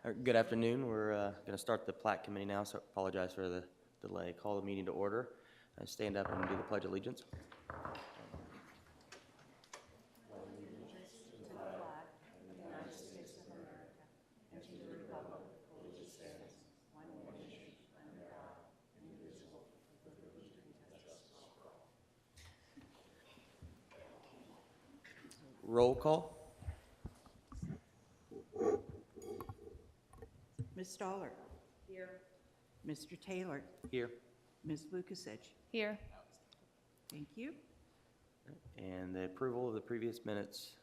Good afternoon. We're going to start the Plat Committee now, so apologize for the delay. Call the meeting to order. Stand up and do the Pledge of Allegiance. Roll call. Ms. Stoller. Here. Mr. Taylor. Here. Ms. Lukasich. Here. Thank you. And the approval of the previous minutes.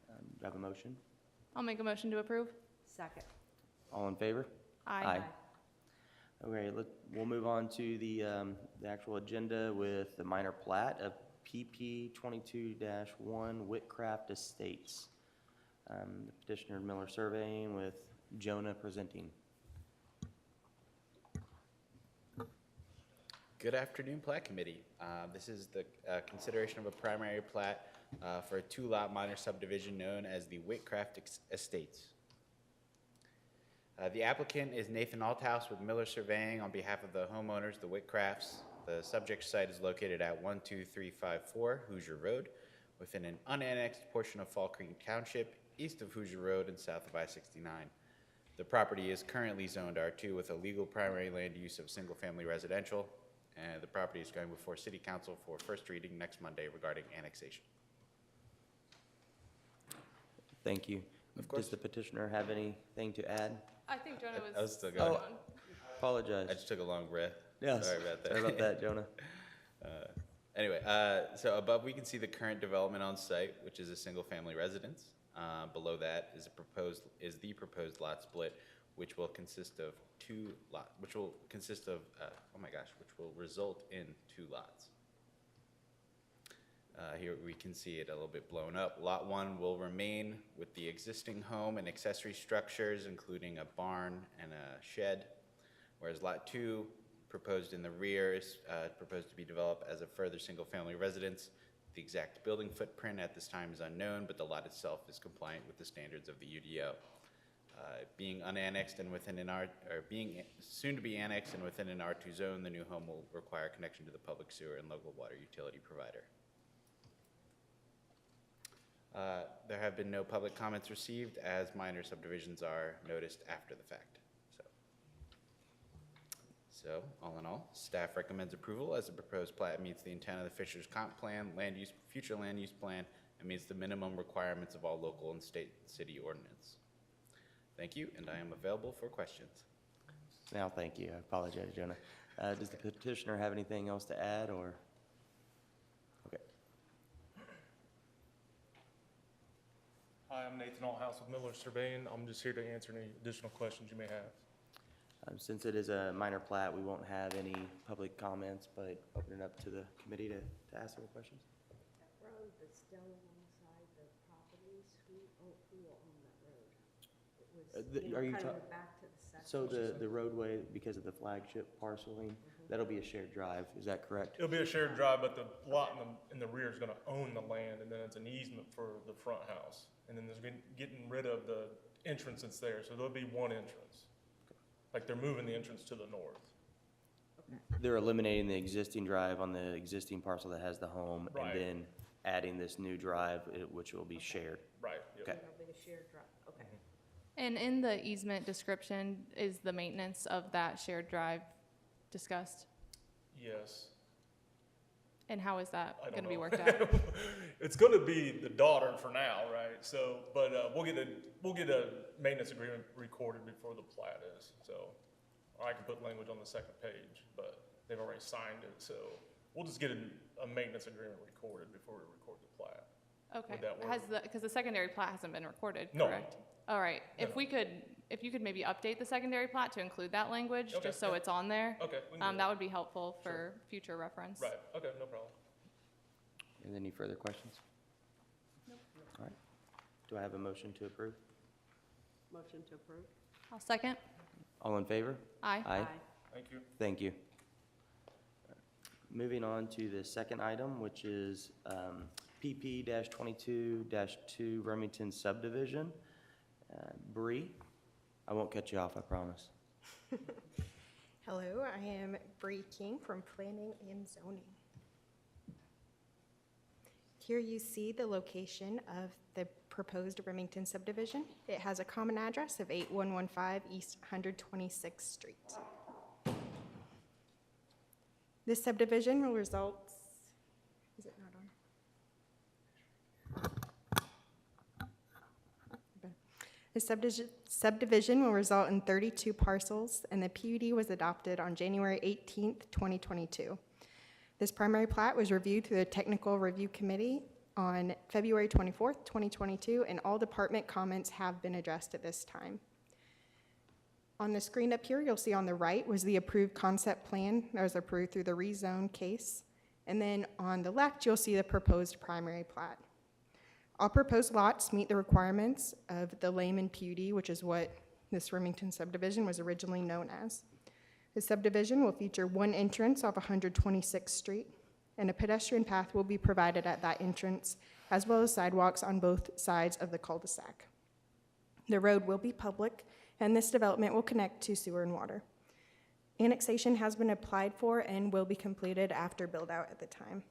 Do I have a motion? I'll make a motion to approve. Second. All in favor? Aye. Okay, we'll move on to the actual agenda with the minor plat of PP 22-1 Whitcraft Estates. The petitioner Miller surveying with Jonah presenting. Good afternoon, Plat Committee. This is the consideration of a primary plat for a two-lot minor subdivision known as the Whitcraft Estates. The applicant is Nathan Althouse with Miller Surveying on behalf of the homeowners, the Whitcrafts. The subject site is located at 12354 Hoosier Road within an unannexed portion of Fall Creek Township, east of Hoosier Road and south of I-69. The property is currently zoned R2 with a legal primary land use of single-family residential, and the property is going before City Council for first reading next Monday regarding annexation. Thank you. Of course. Does the petitioner have anything to add? I think Jonah I was was still going. Apologize. I just took a long breath. Yes. Sorry about that. Sorry about that, Jonah. Anyway, so above we can see the current development on site, which is a single-family residence. Below that is the proposed lot split, which will consist of which will result in 2 lots. Here we can see it a little bit blown up. Lot 1 will remain with the existing home and accessory structures, including a barn and a shed, whereas Lot 2, proposed in the rear, is proposed to be developed as a further single-family residence. The exact building footprint at this time is unknown, but the lot itself is compliant with the standards of the UDO. Being unannexed and within being soon to be annexed and within an R2 zone, the new home will require connection to the public sewer and local water utility provider. There have been no public comments received, as minor subdivisions are noticed after the fact. So, all in all, staff recommends approval as the proposed plat meets the intent of the Fisher's Comp Plan, future land use plan, and meets the minimum requirements of all local and state city ordinance. Thank you, and I am available for questions. Now, thank you. I apologize, Jonah. Does the petitioner have anything else to add, or? Okay. Hi, I'm Nathan Althouse with Miller Surveying. I'm just here to answer any additional questions you may have. Since it is a minor plat, we won't have any public comments, but open it up to the committee to ask any questions. That road that's down alongside the properties, who will own that road? It was, Are you kind talking? of back to the section. So the roadway, because of the flagship parceling, that'll be a shared drive. Is that correct? It'll be a shared drive, but the lot in the rear is going to own the land, and then it's an easement for the front house. And then there's getting rid of the entrance that's there, so there'll be one entrance. Like they're moving the entrance to the north. They're eliminating the existing drive on the existing parcel that has the home, Right. and then adding this new drive, which will be shared. Right. Yep. Okay. It'll be a shared drive, okay. And in the easement description, is the maintenance of that shared drive discussed? Yes. And how is that I don't going to be know. worked out? It's going to be the daughter for now, right? So, but we'll get a maintenance agreement recorded before the plat is. So, or I can put language on the second page, but they've already signed it. So, we'll just get a maintenance agreement recorded before we record the plat. Okay. Would that work? Because the secondary plat hasn't been recorded, No. correct? All right. No, If you could maybe update the secondary plat to include that language, Okay, just so yeah. it's on there. Okay. We can do That would be helpful for future reference. Right. Okay. No problem. Is there any further questions? Nope. All right. Do I have a motion to approve? Motion to approve? I'll second. All in favor? Aye. Aye. Thank you. Thank you. Moving on to the second item, which is PP-22-2 Remington subdivision. Bree? I won't cut you off, I promise. Hello, I am Bree King from Planning and Zoning. Here you see the location of the proposed Remington subdivision. It has a common address of 8115 East 126th Street. This subdivision will result, is it not on? The subdivision will result in 32 parcels, and the PUD was adopted on January 18th, 2022. This primary plat was reviewed through the Technical Review Committee on February 24th, 2022, and all department comments have been addressed at this time. On the screen up here, you'll see on the right was the approved concept plan that was approved through the rezone case. And then on the left, you'll see the proposed primary plat. All proposed lots meet the requirements of the Layman PUD, which is what this Remington subdivision was originally known as. The subdivision will feature one entrance off 126th Street, and a pedestrian path will be provided at that entrance, as well as sidewalks on both sides of the cul-de-sac. The road will be public, and this development will connect to sewer and water. Annexation has been applied for and will be completed after build-out at the time.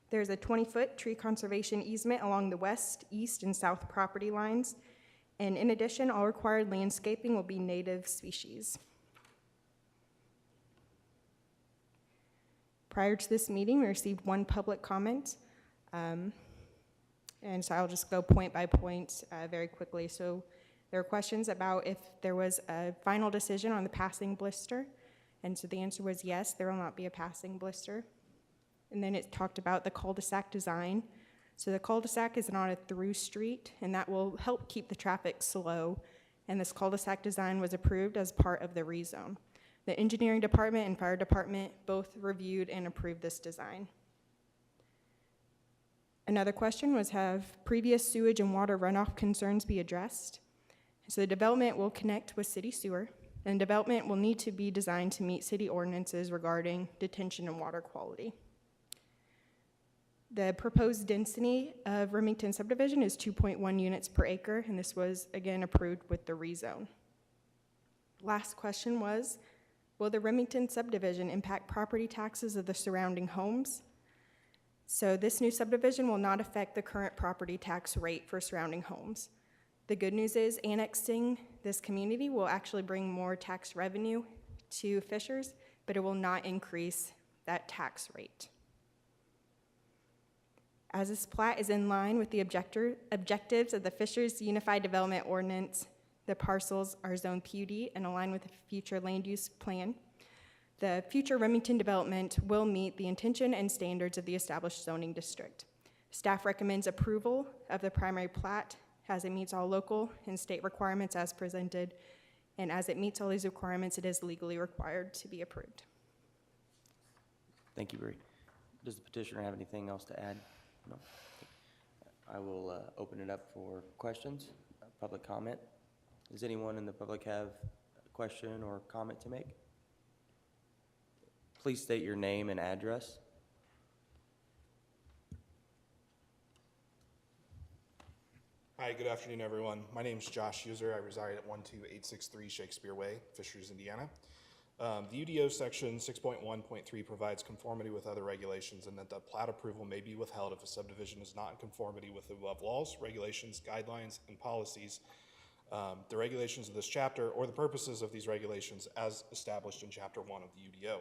There's a 20-foot tree conservation easement along the west, east, and south property lines, and in addition, all required landscaping will be native species. Prior to this meeting, we received one public comment, and so I'll just go point by point very quickly. So there were questions about if there was a final decision on the passing blister, and so the answer was yes, there will not be a passing blister. And then it talked about the cul-de-sac design. So the cul-de-sac is not a through street, and that will help keep the traffic slow, and this cul-de-sac design was approved as part of the rezone. The engineering department and fire department both reviewed and approved this design. Another question was, have previous sewage and water runoff concerns be addressed? So the development will connect with city sewer, and development will need to be designed to meet city ordinances regarding detention and water quality. The proposed density of Remington subdivision is 2.1 units per acre, and this was again approved with the rezone. Last question was, will the Remington subdivision impact property taxes of the surrounding homes? So this new subdivision will not affect the current property tax rate for surrounding homes. The good news is annexing this community will actually bring more tax revenue to Fishers, but it will not increase that tax rate. As this plat is in line with the objectives of the Fishers Unified Development Ordinance, the parcels are zoned PUD and align with the future land use plan. The future Remington development will meet the intention and standards of the established zoning district. Staff recommends approval of the primary plat as it meets all local and state requirements as presented, and as it meets all these requirements, it is legally required to be approved. Thank you, Bree. Does the petitioner have anything else to add? No? I will open it up for questions, public comment. Does anyone in the public have a question or comment to make? Please state your name and address. Hi, good afternoon, everyone. My name is Josh User. I reside at 12863 Shakespeare Way, Fishers, Indiana. The UDO section 6.1.3 provides conformity with other regulations and that the plat approval may be withheld if a subdivision is not in conformity with the above laws, regulations, guidelines, and policies, the regulations of this chapter, or the purposes of these regulations as established in Chapter 1 of the UDO.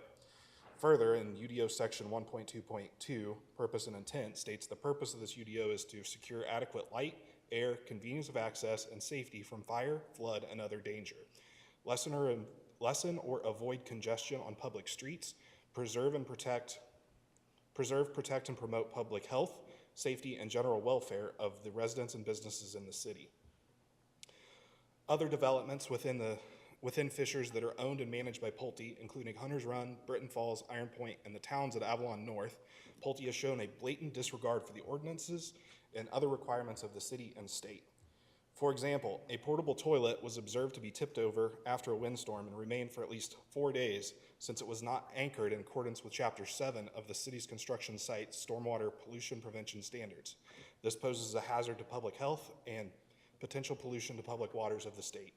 Further, in UDO section 1.2.2, purpose and intent states the purpose of this UDO is to secure adequate light, air, convenience of access, and safety from fire, flood, and other danger. Lessen or avoid congestion on public streets, preserve, protect, and promote public health, safety, and general welfare of the residents and businesses in the city. Other developments within Fishers that are owned and managed by Pulte, including Hunters Run, Britton Falls, Iron Point, and the towns at Avalon North, Pulte has shown a blatant disregard for the ordinances and other requirements of the city and state. For example, a portable toilet was observed to be tipped over after a windstorm and remained for at least 4 days since it was not anchored in accordance with Chapter 7 of the city's construction site stormwater pollution prevention standards. This poses a hazard to public health and potential pollution to public waters of the state.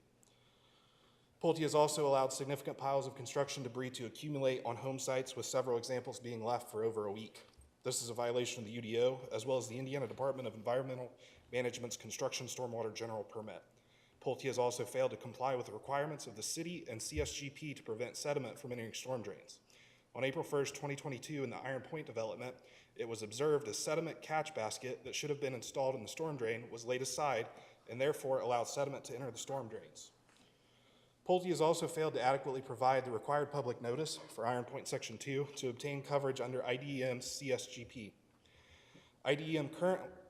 Pulte has also allowed significant piles of construction debris to accumulate on home sites, with several examples being left for over a week. This is a violation of the UDO, as well as the Indiana Department of Environmental Management's Construction Stormwater General Permit. Pulte has also failed to comply with the requirements of the city and CSGP to prevent sediment from entering storm drains. On April 1st, 2022, in the Iron Point development, it was observed a sediment catch basket that should have been installed in the storm drain was laid aside and therefore allowed sediment to enter the storm drains. Pulte has also failed to adequately provide the required public notice for Iron Point Section 2 to obtain coverage under IDEM's CSGP. IDEM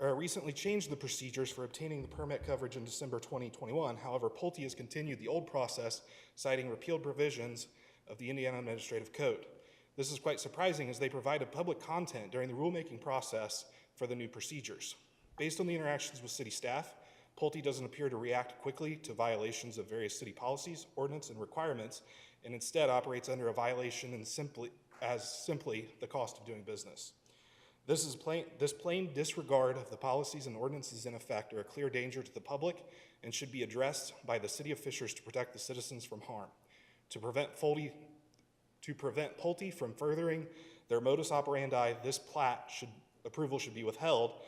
recently changed the procedures for obtaining the permit coverage in December 2021. However, Pulte has continued the old process, citing repealed provisions of the Indiana Administrative Code. This is quite surprising, as they provided public content during the rulemaking process for the new procedures. Based on the interactions with city staff, Pulte doesn't appear to react quickly to violations of various city policies, ordinance, and requirements, and instead operates under a violation and simply the cost of doing business. This plain disregard of the policies and ordinances in effect are a clear danger to the public and should be addressed by the city of Fishers to protect the citizens from harm. To prevent Pulte from furthering their modus operandi, this plat approval should be withheld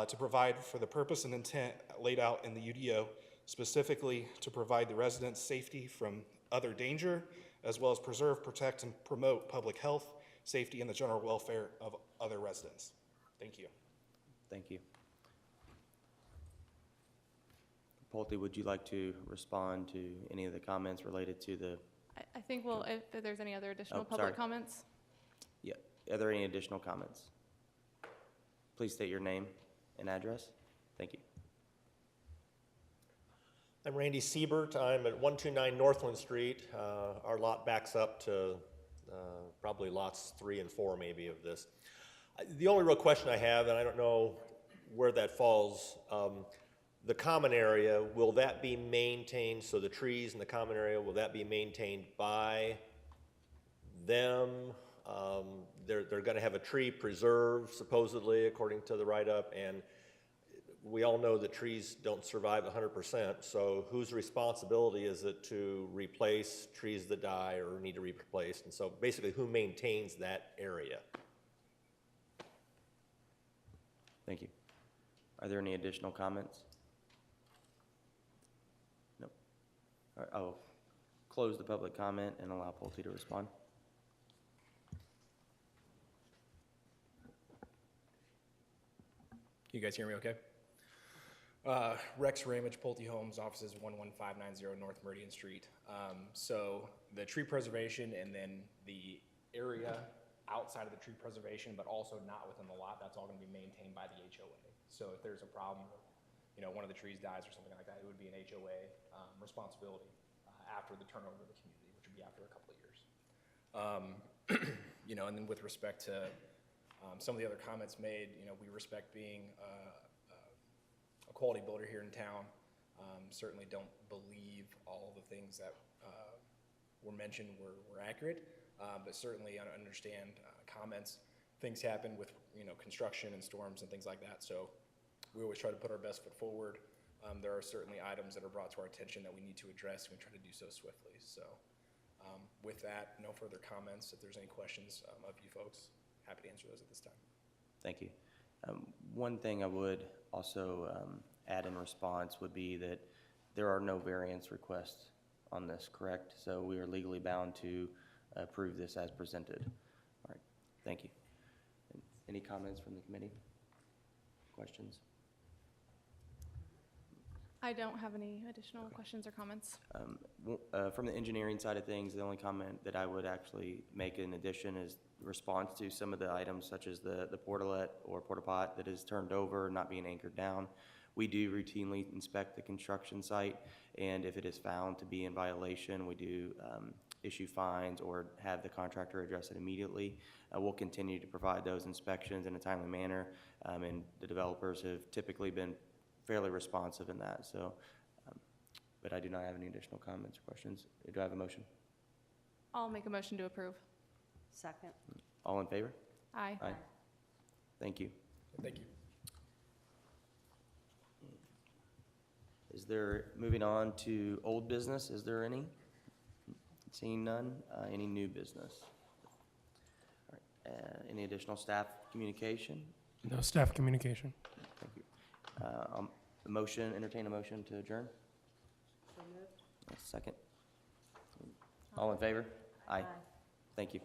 to provide for the purpose and intent laid out in the UDO, specifically to provide the residents safety from other danger, as well as preserve, protect, and promote public health, safety, and the general welfare of other residents. Thank you. Thank you. Pulte, would you like to respond to any of the comments related to the, I think, well, if there's any other additional Oh, public sorry. comments? yeah, are there any additional comments? Please state your name and address. Thank you. I'm Randy Siebert. I'm at 129 Northland Street. Our lot backs up to probably lots 3 and 4 maybe of this. The only real question I have, and I don't know where that falls, the common area, will that be maintained, so the trees in the common area, will that be maintained by them? They're gonna have a tree preserve supposedly, according to the write-up, and we all know that trees don't survive 100%, so whose responsibility is it to replace trees that die or need to be replaced? And so basically, who maintains that area? Thank you. Are there any additional comments? No. All right, I'll close the public comment and allow Pulte to respond. You guys hear me okay? Rex Ramage, Pulte Homes, offices 11590 North Meridian Street. So the tree preservation and then the area outside of the tree preservation, but also not within the lot, that's all gonna be maintained by the HOA. So if there's a problem, one of the trees dies or something like that, it would be an HOA responsibility after the turnover of the community, which would be after a couple of years. And then with respect to some of the other comments made, we respect being a quality builder here in town. Certainly don't believe all the things that were mentioned were accurate, but certainly I understand comments. Things happen with construction and storms and things like that, so we always try to put our best foot forward. There are certainly items that are brought to our attention that we need to address, and we try to do so swiftly. So with that, no further comments. If there's any questions of you folks, happy to answer those at this time. Thank you. One thing I would also add in response would be that there are no variance requests on this, correct? So we are legally bound to approve this as presented. All right, thank you. Any comments from the committee? Questions? I don't have any additional questions or comments. From the engineering side of things, the only comment that I would actually make in addition is response to some of the items such as the portalet or porta pot that is turned over, not being anchored down. We do routinely inspect the construction site, and if it is found to be in violation, we do issue fines or have the contractor address it immediately. We'll continue to provide those inspections in a timely manner, and the developers have typically been fairly responsive in that. So, but I do not have any additional comments or questions. Do I have a motion? I'll make a motion to approve. Second. All in favor? Aye. Aye. Thank you. Thank you. Moving on to old business, is there any? Seeing none, any new business? All right, any additional staff communication? No staff communication. Thank you. Entertain a motion to adjourn? So moved. A second. All in favor? Aye. Thank you.